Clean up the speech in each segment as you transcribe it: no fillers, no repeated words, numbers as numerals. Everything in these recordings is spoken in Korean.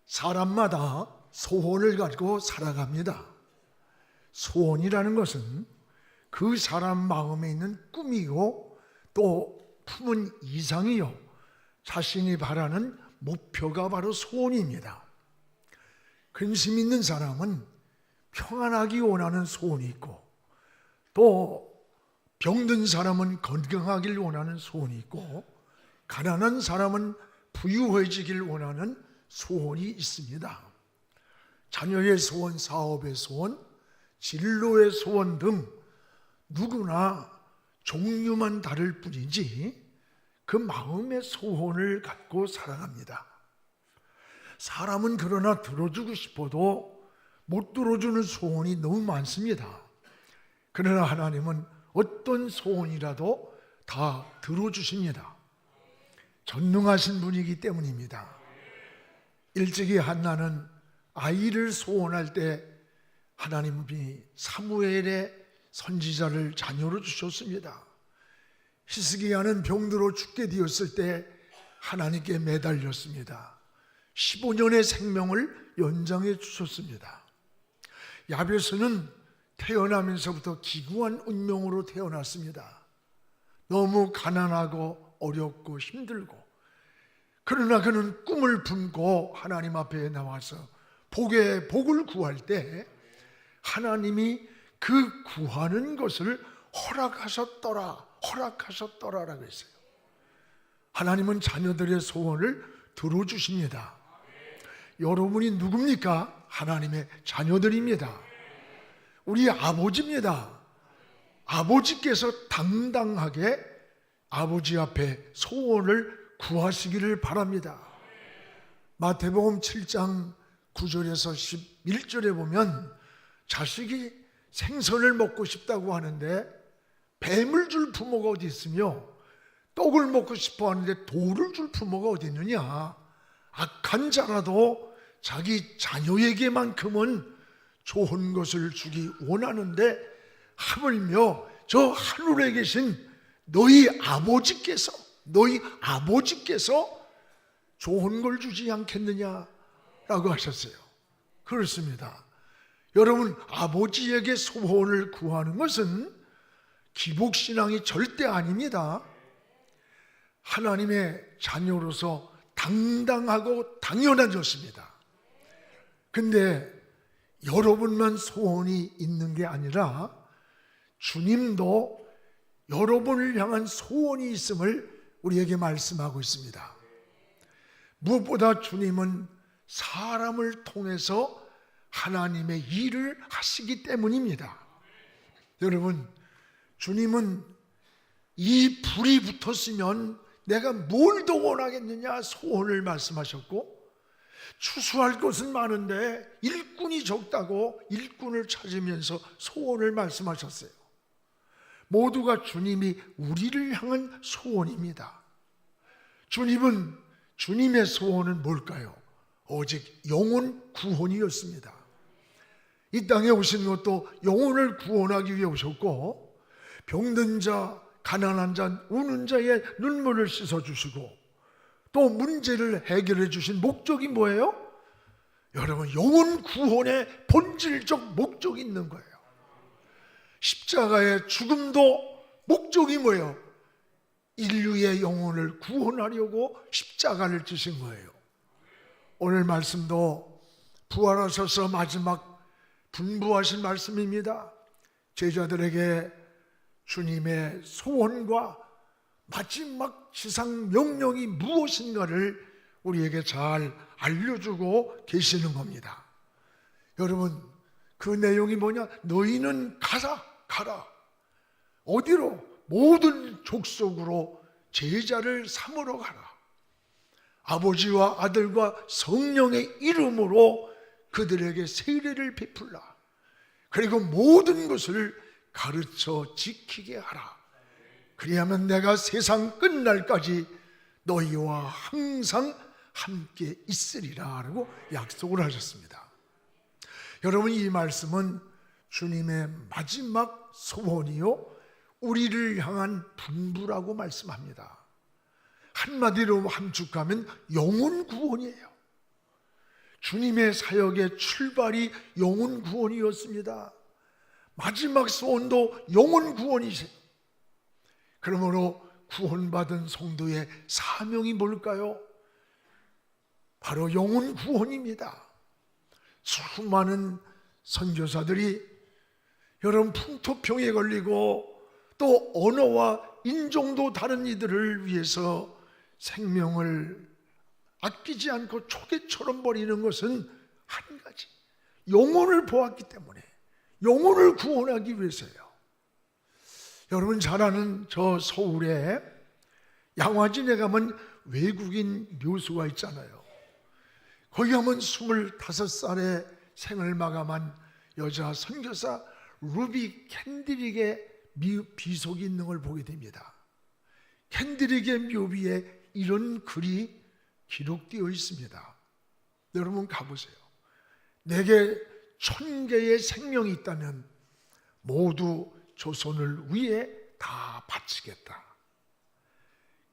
사람마다 소원을 가지고 살아갑니다. 소원이라는 것은 그 사람 마음에 있는 꿈이고 또 품은 이상이요, 자신이 바라는 목표가 바로 소원입니다. 근심 있는 사람은 평안하기 원하는 소원이 있고, 또 병든 사람은 건강하길 원하는 소원이 있고, 가난한 사람은 부유해지길 원하는 소원이 있습니다. 자녀의 소원, 사업의 소원, 진로의 소원 등 누구나 종류만 다를 뿐이지 그 마음의 소원을 갖고 살아갑니다. 사람은 그러나 들어주고 싶어도 못 들어주는 소원이 너무 많습니다. 그러나 하나님은 어떤 소원이라도 다 들어주십니다. 전능하신 분이기 때문입니다. 일찍이 한나는 아이를 소원할 때 하나님이 사무엘의 선지자를 자녀로 주셨습니다. 히스기야는 병들어 죽게 되었을 때 하나님께 매달렸습니다. 15년의 생명을 연장해 주셨습니다. 야베스는 태어나면서부터 기구한 운명으로 태어났습니다. 너무 가난하고 어렵고 힘들고, 그러나 그는 꿈을 품고 하나님 앞에 나와서 복의 복을 구할 때 하나님이 그 구하는 것을 허락하셨더라라고 했어요. 하나님은 자녀들의 소원을 들어주십니다. 여러분이 누굽니까? 하나님의 자녀들입니다. 우리 아버지입니다. 아버지께서 당당하게 아버지 앞에 소원을 구하시기를 바랍니다. 마태복음 7장 9절에서 11절에 보면 자식이 생선을 먹고 싶다고 하는데 뱀을 줄 부모가 어디 있으며, 떡을 먹고 싶어 하는데 돌을 줄 부모가 어디 있느냐. 악한 자라도 자기 자녀에게만큼은 좋은 것을 주기 원하는데 하물며 저 하늘에 계신 너희 아버지께서 좋은 걸 주지 않겠느냐라고 하셨어요. 그렇습니다. 여러분, 아버지에게 소원을 구하는 것은 기복신앙이 절대 아닙니다. 하나님의 자녀로서 당당하고 당연한 것입니다. 근데 여러분만 소원이 있는 게 아니라 주님도 여러분을 향한 소원이 있음을 우리에게 말씀하고 있습니다. 무엇보다 주님은 사람을 통해서 하나님의 일을 하시기 때문입니다. 여러분, 주님은 이 불이 붙었으면 내가 뭘 더 원하겠느냐 소원을 말씀하셨고, 추수할 것은 많은데 일꾼이 적다고 일꾼을 찾으면서 소원을 말씀하셨어요. 모두가 주님이 우리를 향한 소원입니다. 주님의 소원은 뭘까요? 오직 영혼 구원이었습니다. 이 땅에 오신 것도 영혼을 구원하기 위해 오셨고, 병든 자, 가난한 자, 우는 자의 눈물을 씻어주시고, 또 문제를 해결해 주신 목적이 뭐예요? 여러분, 영혼 구원의 본질적 목적이 있는 거예요. 십자가의 죽음도 목적이 뭐예요? 인류의 영혼을 구원하려고 십자가를 지신 거예요. 오늘 말씀도 부활하셔서 마지막 분부하신 말씀입니다. 제자들에게 주님의 소원과 마지막 지상 명령이 무엇인가를 우리에게 잘 알려주고 계시는 겁니다. 여러분, 그 내용이 뭐냐? 너희는 가라. 어디로? 모든 족속으로 제자를 삼으러 가라. 아버지와 아들과 성령의 이름으로 그들에게 세례를 베풀라. 그리고 모든 것을 가르쳐 지키게 하라. 그리하면 내가 세상 끝날까지 너희와 항상 함께 있으리라 라고 약속을 하셨습니다. 여러분, 이 말씀은 주님의 마지막 소원이요, 우리를 향한 분부라고 말씀합니다. 한마디로 함축하면 영혼 구원이에요. 주님의 사역의 출발이 영혼 구원이었습니다. 마지막 소원도 영혼 구원이세요. 그러므로 구원받은 성도의 사명이 뭘까요? 바로 영혼 구원입니다. 수많은 선교사들이 여러분 풍토병에 걸리고 또 언어와 인종도 다른 이들을 위해서 생명을 아끼지 않고 초계처럼 버리는 것은 한 가지, 영혼을 보았기 때문에, 영혼을 구원하기 위해서요. 여러분 잘 아는 저 서울에 양화진에 가면 외국인 묘수가 있잖아요. 거기 가면 25살에 생을 마감한 여자 선교사 루비 캔드릭의 비속이 있는 걸 보게 됩니다. 캔드릭의 묘비에 이런 글이 기록되어 있습니다. 여러분 가보세요. 내게 1000개의 생명이 있다면 모두 조선을 위해 다 바치겠다.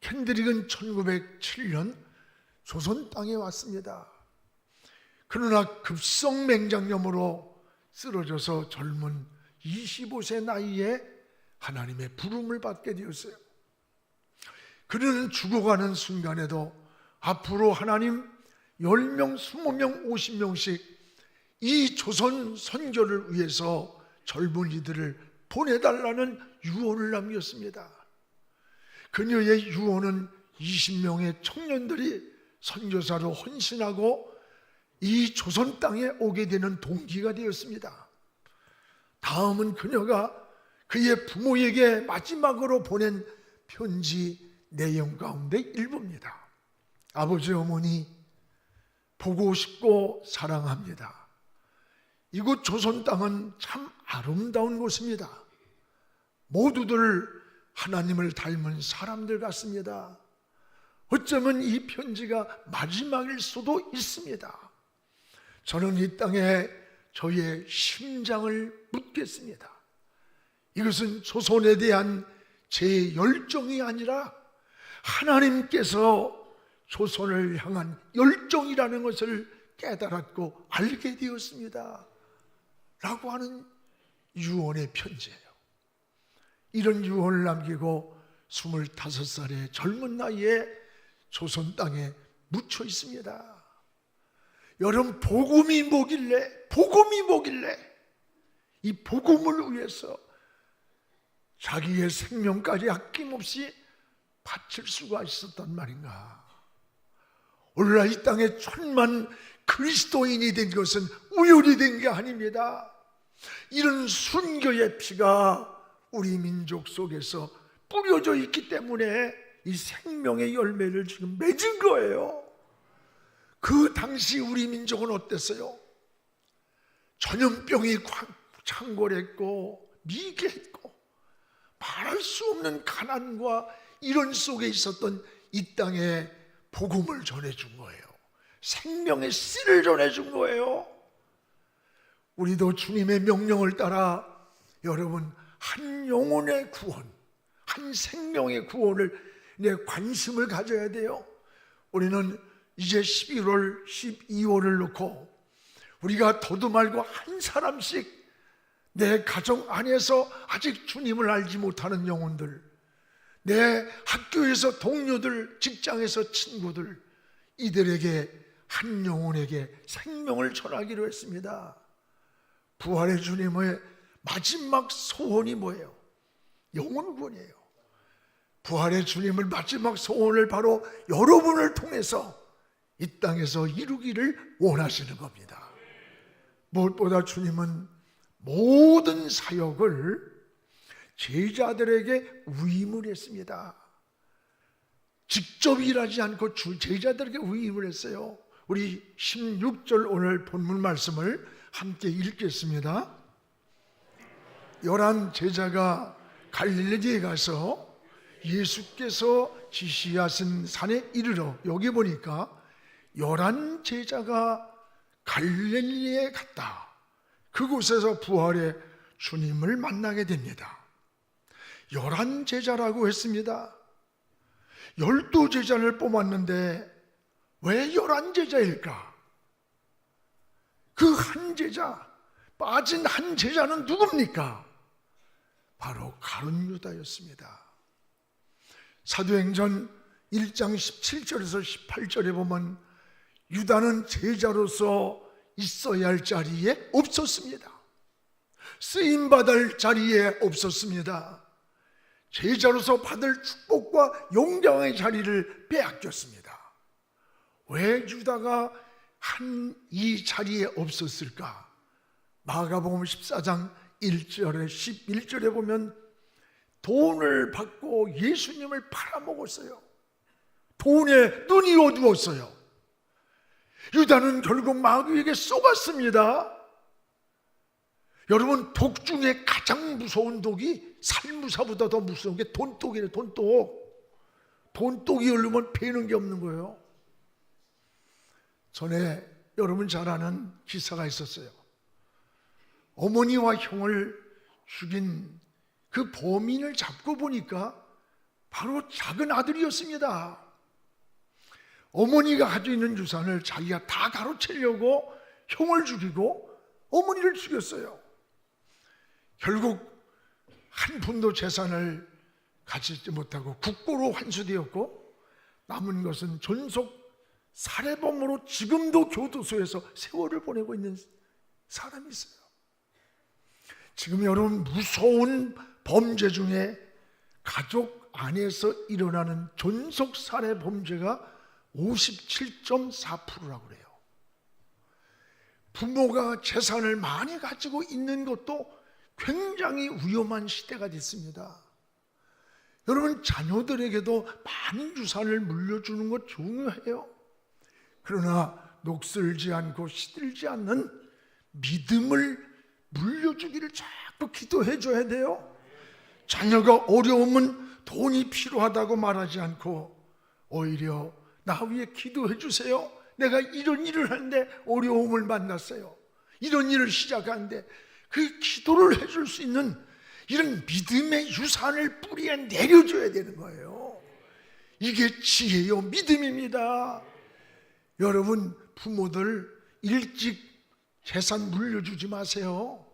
캔드릭은 1907년 조선 땅에 왔습니다. 그러나 급성맹장염으로 쓰러져서 젊은 25세 나이에 하나님의 부름을 받게 되었어요. 그는 죽어가는 순간에도 앞으로 하나님 10명, 20명, 50명씩 이 조선 선교를 위해서 젊은이들을 보내달라는 유언을 남겼습니다. 그녀의 유언은 20명의 청년들이 선교사로 헌신하고 이 조선 땅에 오게 되는 동기가 되었습니다. 다음은 그녀가 그의 부모에게 마지막으로 보낸 편지 내용 가운데 일부입니다. 아버지 어머니 보고 싶고 사랑합니다. 이곳 조선 땅은 참 아름다운 곳입니다. 모두들 하나님을 닮은 사람들 같습니다. 어쩌면 이 편지가 마지막일 수도 있습니다. 저는 이 땅에 저의 심장을 묻겠습니다. 이것은 조선에 대한 제 열정이 아니라 하나님께서 조선을 향한 열정이라는 것을 깨달았고 알게 되었습니다. 라고 하는 유언의 편지예요. 이런 유언을 남기고 25살의 젊은 나이에 조선 땅에 묻혀 있습니다. 여러분 복음이 뭐길래 이 복음을 위해서 자기의 생명까지 아낌없이 바칠 수가 있었단 말인가. 오늘날 이 땅에 천만 그리스도인이 된 것은 우연이 된 게 아닙니다. 이런 순교의 피가 우리 민족 속에서 뿌려져 있기 때문에 이 생명의 열매를 지금 맺은 거예요. 그 당시 우리 민족은 어땠어요? 전염병이 창궐했고 미개했고 말할 수 없는 가난과 이런 속에 있었던 이 땅에 복음을 전해준 거예요. 생명의 씨를 전해준 거예요. 우리도 주님의 명령을 따라 여러분 한 영혼의 구원, 한 생명의 구원을 관심을 가져야 돼요. 우리는 이제 11월, 12월을 놓고 우리가 더도 말고 한 사람씩 내 가정 안에서 아직 주님을 알지 못하는 영혼들, 내 학교에서 동료들, 직장에서 친구들, 이들에게 한 영혼에게 생명을 전하기로 했습니다. 부활의 주님의 마지막 소원이 뭐예요? 영혼 구원이에요. 부활의 주님의 마지막 소원을 바로 여러분을 통해서 이 땅에서 이루기를 원하시는 겁니다. 무엇보다 주님은 모든 사역을 제자들에게 위임을 했습니다. 직접 일하지 않고 제자들에게 위임을 했어요. 우리 16절 오늘 본문 말씀을 함께 읽겠습니다. 11 제자가 갈릴리에 가서 예수께서 지시하신 산에 이르러, 여기 보니까 11 제자가 갈릴리에 갔다. 그곳에서 부활의 주님을 만나게 됩니다. 11 제자라고 했습니다. 12 제자를 뽑았는데 왜 11 제자일까? 그 한 제자, 빠진 한 제자는 누굽니까? 바로 가룟 유다였습니다. 사도행전 1장 17절에서 18절에 보면 유다는 제자로서 있어야 할 자리에 없었습니다. 쓰임받을 자리에 없었습니다. 제자로서 받을 축복과 영광의 자리를 빼앗겼습니다. 왜 유다가 이 자리에 없었을까? 마가복음 14장 1절에 11절에 보면 돈을 받고 예수님을 팔아먹었어요. 돈에 눈이 어두웠어요. 유다는 결국 마귀에게 속았습니다. 여러분, 독 중에 가장 무서운 독이 살무사보다 더 무서운 게 돈독이래요. 돈독이 흐르면 배는 게 없는 거예요. 전에 여러분 잘 아는 기사가 있었어요. 어머니와 형을 죽인 그 범인을 잡고 보니까 바로 작은 아들이었습니다. 어머니가 가지고 있는 유산을 자기가 다 가로채려고 형을 죽이고 어머니를 죽였어요. 결국 한 푼도 재산을 가지지 못하고 국고로 환수되었고, 남은 것은 존속 살해범으로 지금도 교도소에서 세월을 보내고 있는 사람이 있어요. 지금 여러분, 무서운 범죄 중에 가족 안에서 일어나는 존속 살해 범죄가 57.4%라고 그래요. 부모가 재산을 많이 가지고 있는 것도 굉장히 위험한 시대가 됐습니다. 여러분, 자녀들에게도 많은 유산을 물려주는 것 중요해요. 그러나 녹슬지 않고 시들지 않는 믿음을 물려주기를 자꾸 기도해 줘야 돼요. 자녀가 어려우면 돈이 필요하다고 말하지 않고 오히려 나 위해 기도해 주세요. 내가 이런 일을 하는데 어려움을 만났어요. 이런 일을 시작하는데 그 기도를 해줄 수 있는 이런 믿음의 유산을 뿌리에 내려줘야 되는 거예요. 이게 지혜요 믿음입니다. 여러분, 부모들 일찍 재산 물려주지 마세요.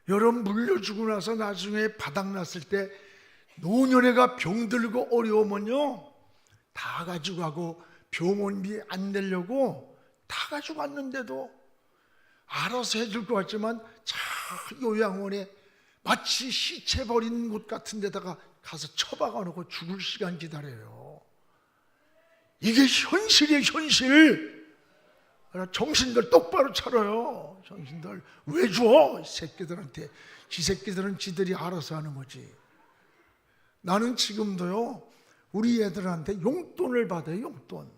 여러분, 물려주고 나서 나중에 바닥났을 때 노년애가 병들고 어려우면요 다 가지고 가고 병원비 안 내려고 다 가지고 왔는데도 알아서 해줄 것 같지만 요양원에 마치 시체 버린 곳 같은 데다가 가서 처박아 놓고 죽을 시간 기다려요. 이게 현실이에요, 현실. 정신들 똑바로 차려요. 정신들 왜 줘? 새끼들한테. 지 새끼들은 지들이 알아서 하는 거지. 나는 지금도요 우리 애들한테 용돈을 받아요. 용돈.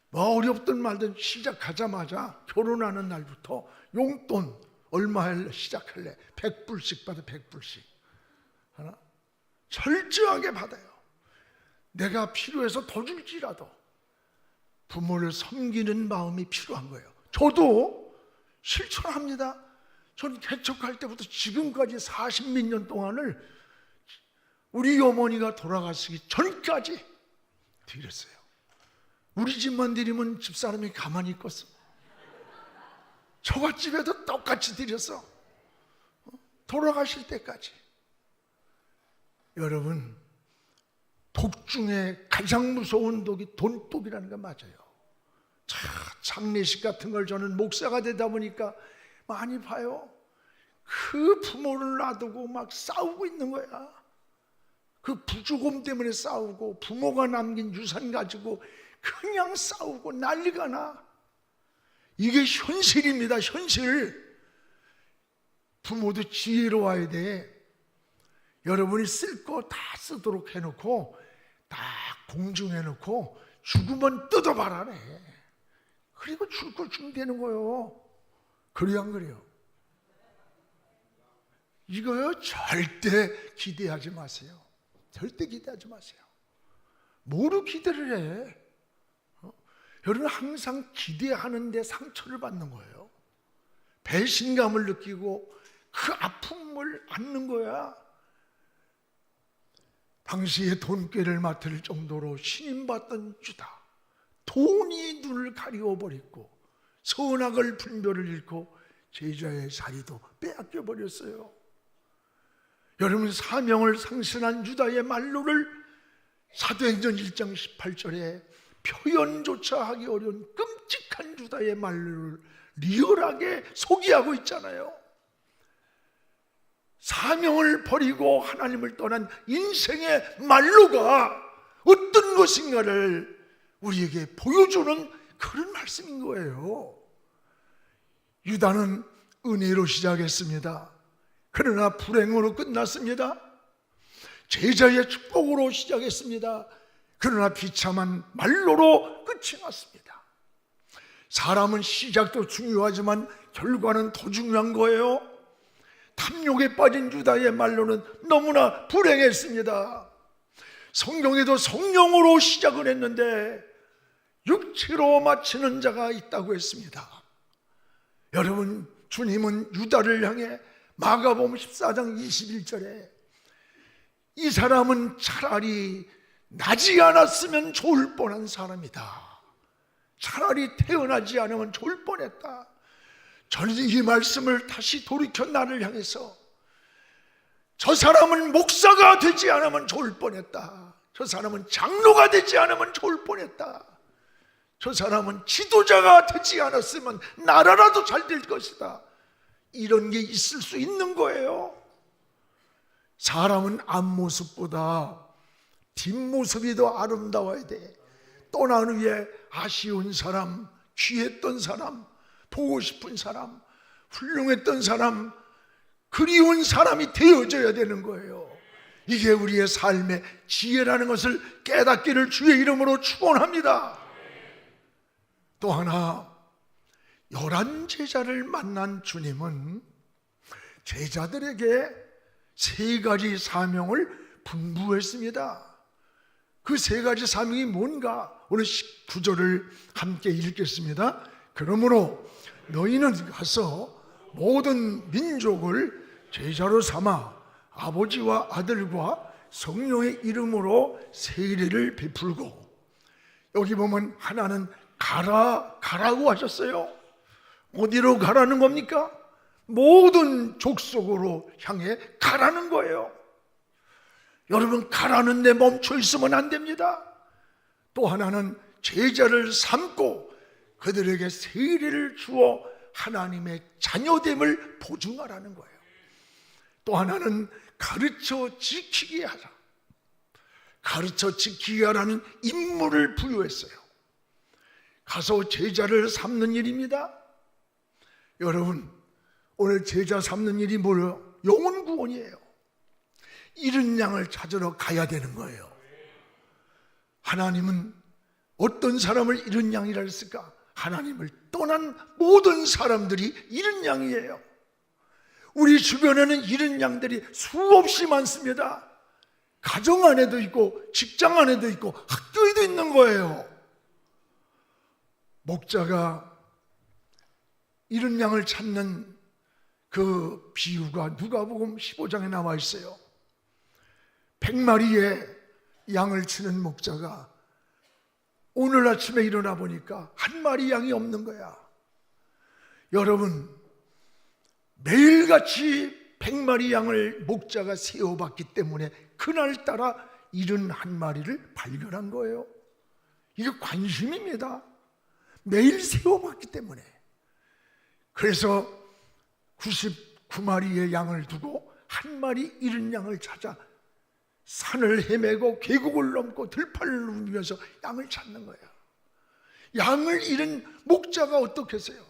뭐 어렵든 말든 시작하자마자 결혼하는 날부터 용돈 얼마 할래? 시작할래? 100불씩 받아. 100불씩 하나? 철저하게 받아요. 내가 필요해서 더 줄지라도 부모를 섬기는 마음이 필요한 거예요. 저도 실천합니다. 전 개척할 때부터 지금까지 40몇 년 동안을 우리 어머니가 돌아가시기 전까지 드렸어요. 우리 집만 드리면 집사람이 가만히 있겠어? 처갓집에도 똑같이 드렸어. 돌아가실 때까지. 여러분, 독 중에 가장 무서운 독이 돈독이라는 거 맞아요. 장례식 같은 걸 저는 목사가 되다 보니까 많이 봐요. 그 부모를 놔두고 막 싸우고 있는 거야. 그 부조금 때문에 싸우고 부모가 남긴 유산 가지고 그냥 싸우고 난리가 나. 이게 현실입니다. 현실. 부모도 지혜로워야 돼. 여러분이 쓸 거 다 쓰도록 해놓고 다 공증해놓고 죽으면 뜯어봐라네. 그리고 줄 거 주면 되는 거예요. 그래요, 안 그래요? 이거요 절대 기대하지 마세요. 절대 기대하지 마세요. 뭐로 기대를 해? 여러분, 항상 기대하는데 상처를 받는 거예요. 배신감을 느끼고 그 아픔을 안는 거야. 당시에 돈꾀를 맡을 정도로 신임받던 유다, 돈이 눈을 가리워버렸고 선악을 분별을 잃고 제자의 자리도 빼앗겨 버렸어요. 여러분, 사명을 상실한 유다의 말로를 사도행전 1장 18절에 표현조차 하기 어려운 끔찍한 유다의 말로를 리얼하게 소개하고 있잖아요. 사명을 버리고 하나님을 떠난 인생의 말로가 어떤 것인가를 우리에게 보여주는 그런 말씀인 거예요. 유다는 은혜로 시작했습니다. 그러나 불행으로 끝났습니다. 제자의 축복으로 시작했습니다. 그러나 비참한 말로로 끝이 났습니다. 사람은 시작도 중요하지만 결과는 더 중요한 거예요. 탐욕에 빠진 유다의 말로는 너무나 불행했습니다. 성경에도 성령으로 시작을 했는데 육체로 마치는 자가 있다고 했습니다. 여러분, 주님은 유다를 향해 마가복음 14장 21절에 이 사람은 차라리 나지 않았으면 좋을 뻔한 사람이다. 차라리 태어나지 않으면 좋을 뻔했다. 저는 이 말씀을 다시 돌이켜 나를 향해서 저 사람은 목사가 되지 않으면 좋을 뻔했다. 저 사람은 장로가 되지 않으면 좋을 뻔했다. 저 사람은 지도자가 되지 않았으면 나라라도 잘 될 것이다. 이런 게 있을 수 있는 거예요. 사람은 앞모습보다 뒷모습이 더 아름다워야 돼. 떠난 후에 아쉬운 사람, 귀했던 사람, 보고 싶은 사람, 훌륭했던 사람, 그리운 사람이 되어져야 되는 거예요. 이게 우리의 삶의 지혜라는 것을 깨닫기를 주의 이름으로 축원합니다. 또 하나, 11제자를 만난 주님은 제자들에게 3가지 사명을 분부했습니다. 그 3가지 사명이 뭔가 오늘 19절을 함께 읽겠습니다. 그러므로 너희는 가서 모든 민족을 제자로 삼아 아버지와 아들과 성령의 이름으로 세례를 베풀고, 여기 보면 하나는 가라고 하셨어요. 어디로 가라는 겁니까? 모든 족속으로 향해 가라는 거예요. 여러분, 가라는 데 멈춰 있으면 안 됩니다. 또 하나는 제자를 삼고 그들에게 세례를 주어 하나님의 자녀됨을 보증하라는 거예요. 또 하나는 가르쳐 지키게 하라. 가르쳐 지키게 하라는 임무를 부여했어요. 가서 제자를 삼는 일입니다. 여러분, 오늘 제자 삼는 일이 뭐예요? 영혼 구원이에요. 잃은 양을 찾으러 가야 되는 거예요. 하나님은 어떤 사람을 잃은 양이라 했을까? 하나님을 떠난 모든 사람들이 잃은 양이에요. 우리 주변에는 잃은 양들이 수없이 많습니다. 가정 안에도 있고 직장 안에도 있고 학교에도 있는 거예요. 목자가 잃은 양을 찾는 그 비유가 누가복음 15장에 나와 있어요. 100마리의 양을 치는 목자가 오늘 아침에 일어나 보니까 한 마리 양이 없는 거야. 여러분, 매일같이 100마리 양을 목자가 세어봤기 때문에 그날따라 71마리를 발견한 거예요. 이게 관심입니다. 매일 세어봤기 때문에. 그래서 99마리의 양을 두고 한 마리 잃은 양을 찾아 산을 헤매고 계곡을 넘고 들판을 누비면서 양을 찾는 거예요. 양을 잃은 목자가 어떻겠어요?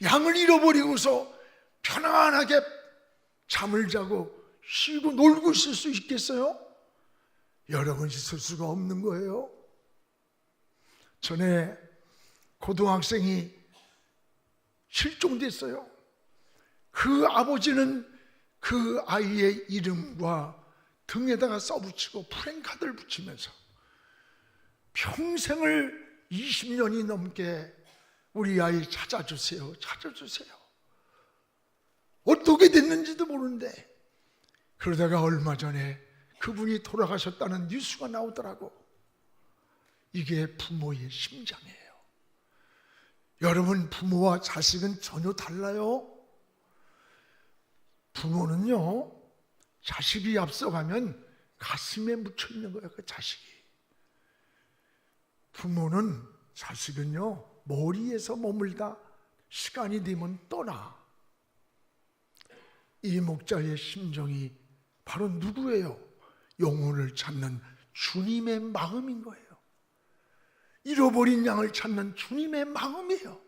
양을 잃어버리고서 편안하게 잠을 자고 쉬고 놀고 있을 수 있겠어요? 여러분, 있을 수가 없는 거예요. 전에 고등학생이 실종됐어요. 그 아버지는 그 아이의 이름과 등에다가 써붙이고 프랭카드를 붙이면서 평생을 20년이 넘게 우리 아이 찾아주세요, 찾아주세요. 어떻게 됐는지도 모르는데, 그러다가 얼마 전에 그분이 돌아가셨다는 뉴스가 나오더라고. 이게 부모의 심장이에요. 여러분, 부모와 자식은 전혀 달라요. 부모는요, 자식이 앞서가면 가슴에 묻혀 있는 거예요, 그 자식이. 부모는 자식은요, 머리에서 머물다 시간이 되면 떠나. 이 목자의 심정이 바로 누구예요? 영혼을 찾는 주님의 마음인 거예요. 잃어버린 양을 찾는 주님의 마음이에요.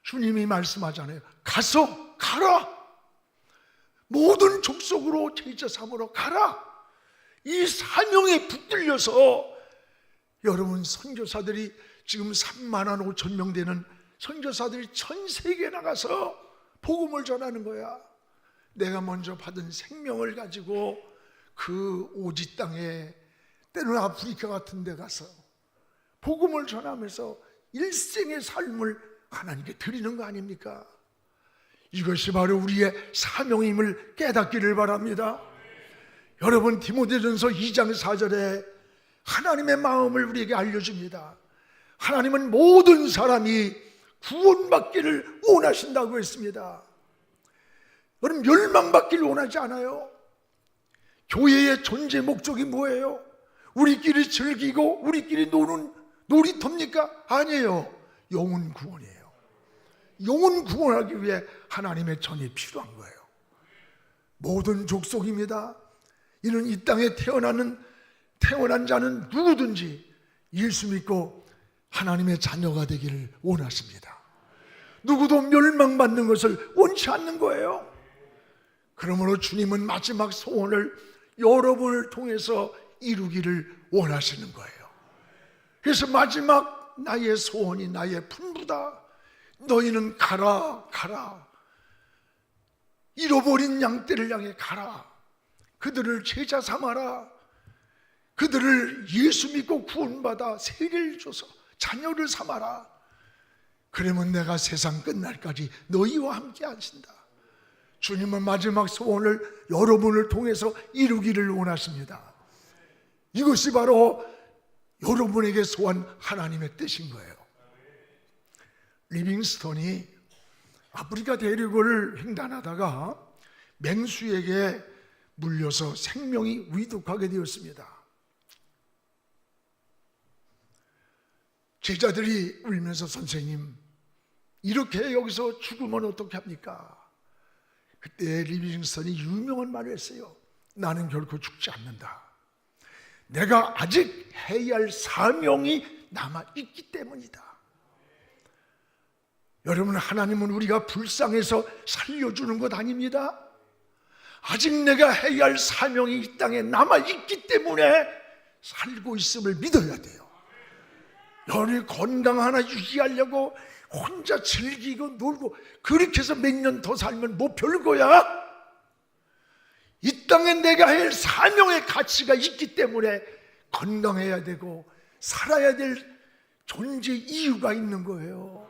주님이 말씀하잖아요. 가라. 모든 족속으로 제자 삼으러 가라. 이 사명에 붙들려서 여러분, 선교사들이 지금 3만 5천 명 되는 선교사들이 전 세계에 나가서 복음을 전하는 거야. 내가 먼저 받은 생명을 가지고 그 오지 땅에, 때는 아프리카 같은 데 가서 복음을 전하면서 일생의 삶을 하나님께 드리는 거 아닙니까? 이것이 바로 우리의 사명임을 깨닫기를 바랍니다. 여러분, 디모데전서 2장 4절에 하나님의 마음을 우리에게 알려줍니다. 하나님은 모든 사람이 구원받기를 원하신다고 했습니다. 여러분, 멸망받기를 원하지 않아요. 교회의 존재 목적이 뭐예요? 우리끼리 즐기고 우리끼리 노는 놀이터입니까? 아니에요. 영혼 구원이에요. 영혼 구원하기 위해 하나님의 전이 필요한 거예요. 모든 족속입니다. 이는 이 땅에 태어난 자는 누구든지 예수 믿고 하나님의 자녀가 되기를 원하십니다. 누구도 멸망받는 것을 원치 않는 거예요. 그러므로 주님은 마지막 소원을 여러분을 통해서 이루기를 원하시는 거예요. 그래서 마지막 나의 소원이 나의 분부다. 너희는 가라. 잃어버린 양떼를 향해 가라. 그들을 제자 삼아라. 그들을 예수 믿고 구원받아 세례를 줘서 자녀를 삼아라. 그러면 내가 세상 끝날까지 너희와 함께 하신다. 주님은 마지막 소원을 여러분을 통해서 이루기를 원하십니다. 이것이 바로 여러분에게 소한 하나님의 뜻인 거예요. 리빙스턴이 아프리카 대륙을 횡단하다가 맹수에게 물려서 생명이 위독하게 되었습니다. 제자들이 울면서, 선생님, 이렇게 여기서 죽으면 어떻게 합니까? 그때 리빙스턴이 유명한 말을 했어요. 나는 결코 죽지 않는다. 내가 아직 해야 할 사명이 남아있기 때문이다. 여러분, 하나님은 우리가 불쌍해서 살려주는 것 아닙니다. 아직 내가 해야 할 사명이 이 땅에 남아있기 때문에 살고 있음을 믿어야 돼요. 여러분이 건강 하나 유지하려고 혼자 즐기고 놀고 그렇게 해서 몇 년 더 살면 뭐 별거야? 이 땅에 내가 할 사명의 가치가 있기 때문에 건강해야 되고 살아야 될 존재 이유가 있는 거예요.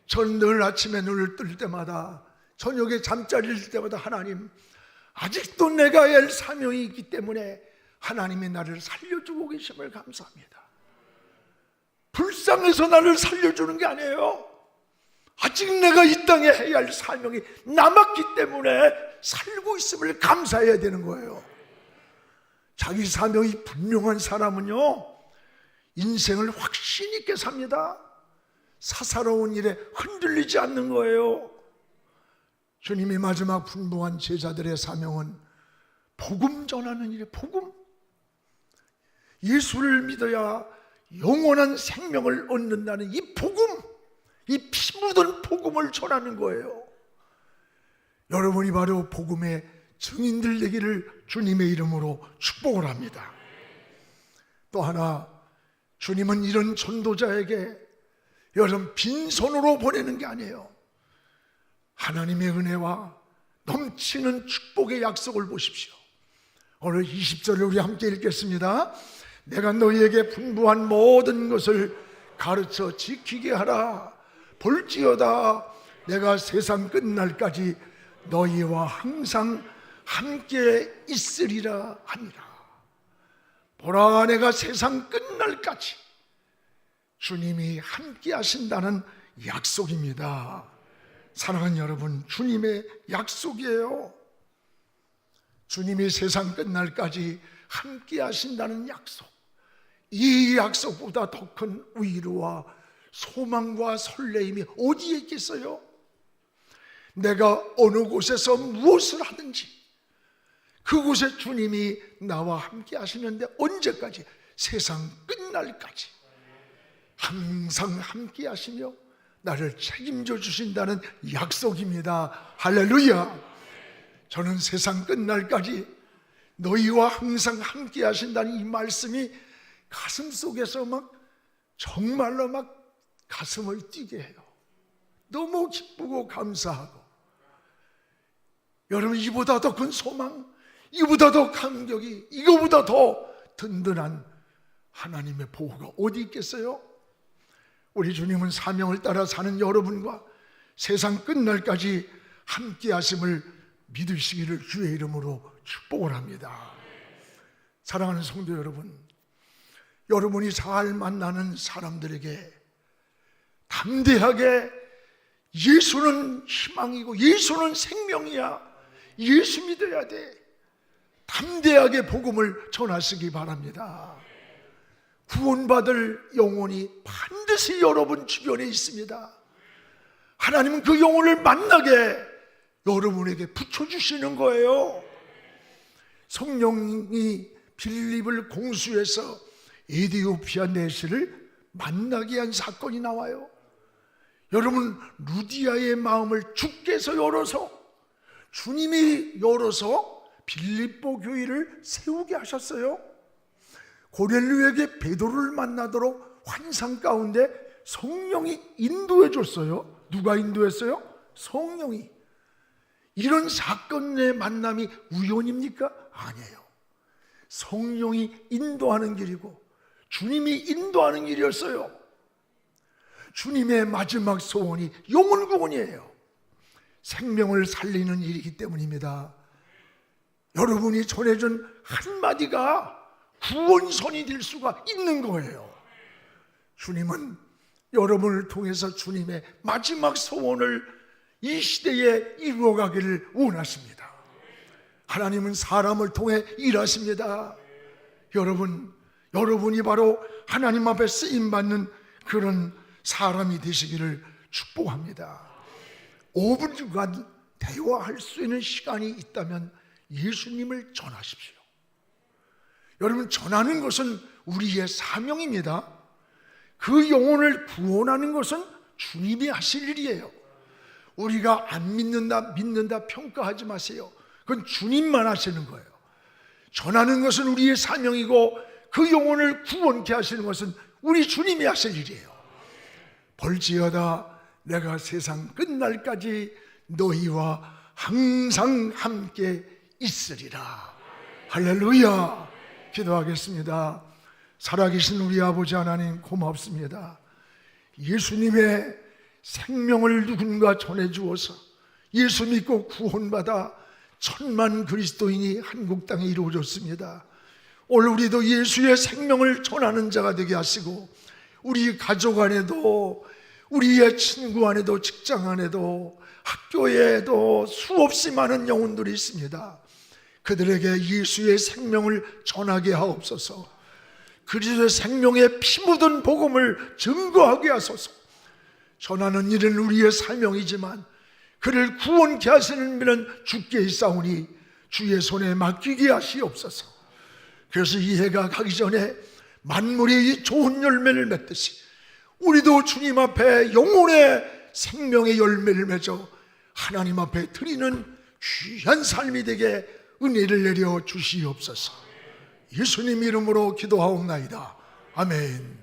저는 늘 아침에 눈을 뜰 때마다, 저녁에 잠자리를 들 때마다, 하나님, 아직도 내가 할 사명이 있기 때문에 하나님이 나를 살려주고 계심을 감사합니다. 불쌍해서 나를 살려주는 게 아니에요. 아직 내가 이 땅에 해야 할 사명이 남았기 때문에 살고 있음을 감사해야 되는 거예요. 자기 사명이 분명한 사람은요, 인생을 확신 있게 삽니다. 사사로운 일에 흔들리지 않는 거예요. 주님이 마지막 분부한 제자들의 사명은 복음 전하는 일이에요. 복음. 예수를 믿어야 영원한 생명을 얻는다는 이 복음, 이 피 묻은 복음을 전하는 거예요. 여러분이 바로 복음의 증인들 되기를 주님의 이름으로 축복을 합니다. 또 하나, 주님은 이런 전도자에게 여러분 빈손으로 보내는 게 아니에요. 하나님의 은혜와 넘치는 축복의 약속을 보십시오. 오늘 20절을 우리 함께 읽겠습니다. 내가 너희에게 분부한 모든 것을 가르쳐 지키게 하라. 볼지어다 내가 세상 끝날까지 너희와 항상 함께 있으리라 하니라. 보라, 내가 세상 끝날까지 주님이 함께 하신다는 약속입니다. 사랑하는 여러분, 주님의 약속이에요. 주님이 세상 끝날까지 함께 하신다는 약속, 이 약속보다 더 큰 위로와 소망과 설레임이 어디에 있겠어요? 내가 어느 곳에서 무엇을 하든지 그곳에 주님이 나와 함께 하시는데, 언제까지? 세상 끝날까지 항상 함께 하시며 나를 책임져 주신다는 약속입니다. 할렐루야. 저는 세상 끝날까지 너희와 항상 함께 하신다는 이 말씀이 가슴 속에서 정말로 가슴을 뛰게 해요. 너무 기쁘고 감사하고, 여러분, 이보다 더 큰 소망, 이보다 더 감격이, 이거보다 더 든든한 하나님의 보호가 어디 있겠어요? 우리 주님은 사명을 따라 사는 여러분과 세상 끝날까지 함께 하심을 믿으시기를 주의 이름으로 축복을 합니다. 사랑하는 성도 여러분, 여러분이 잘 만나는 사람들에게 담대하게 예수는 희망이고 예수는 생명이야, 예수 믿어야 돼, 담대하게 복음을 전하시기 바랍니다. 구원받을 영혼이 반드시 여러분 주변에 있습니다. 하나님은 그 영혼을 만나게 여러분에게 붙여주시는 거예요. 성령이 빌립을 공수해서 에디오피아 내시를 만나게 한 사건이 나와요. 여러분, 루디아의 마음을 주께서 열어서, 주님이 열어서 빌립보 교회를 세우게 하셨어요. 고넬료에게 베드로를 만나도록 환상 가운데 성령이 인도해 줬어요. 누가 인도했어요? 성령이. 이런 사건의 만남이 우연입니까? 아니에요. 성령이 인도하는 길이고 주님이 인도하는 길이었어요. 주님의 마지막 소원이 영혼 구원이에요. 생명을 살리는 일이기 때문입니다. 여러분이 전해준 한마디가 구원선이 될 수가 있는 거예요. 주님은 여러분을 통해서 주님의 마지막 소원을 이 시대에 이루어가기를 원하십니다. 하나님은 사람을 통해 일하십니다. 여러분이 바로 하나님 앞에 쓰임받는 그런 사람이 되시기를 축복합니다. 5분간 대화할 수 있는 시간이 있다면 예수님을 전하십시오. 여러분, 전하는 것은 우리의 사명입니다. 그 영혼을 구원하는 것은 주님이 하실 일이에요. 우리가 안 믿는다 평가하지 마세요. 그건 주님만 하시는 거예요. 전하는 것은 우리의 사명이고 그 영혼을 구원케 하시는 것은 우리 주님이 하실 일이에요. 볼지어다 내가 세상 끝날까지 너희와 항상 함께 있으리라. 할렐루야. 기도하겠습니다. 살아계신 우리 아버지 하나님, 고맙습니다. 예수님의 생명을 누군가 전해주어서 예수 믿고 구원받아 천만 그리스도인이 한국 땅에 이루어졌습니다. 오늘 우리도 예수의 생명을 전하는 자가 되게 하시고, 우리 가족 안에도, 우리의 친구 안에도, 직장 안에도, 학교에도 수없이 많은 영혼들이 있습니다. 그들에게 예수의 생명을 전하게 하옵소서. 그리스도의 생명에 피 묻은 복음을 증거하게 하소서. 전하는 일은 우리의 사명이지만 그를 구원케 하시는 일은 주께 있사오니 주의 손에 맡기게 하시옵소서. 그래서 이 해가 가기 전에 만물이 좋은 열매를 맺듯이 우리도 주님 앞에 영혼의 생명의 열매를 맺어 하나님 앞에 드리는 귀한 삶이 되게 은혜를 내려 주시옵소서. 예수님 이름으로 기도하옵나이다. 아멘.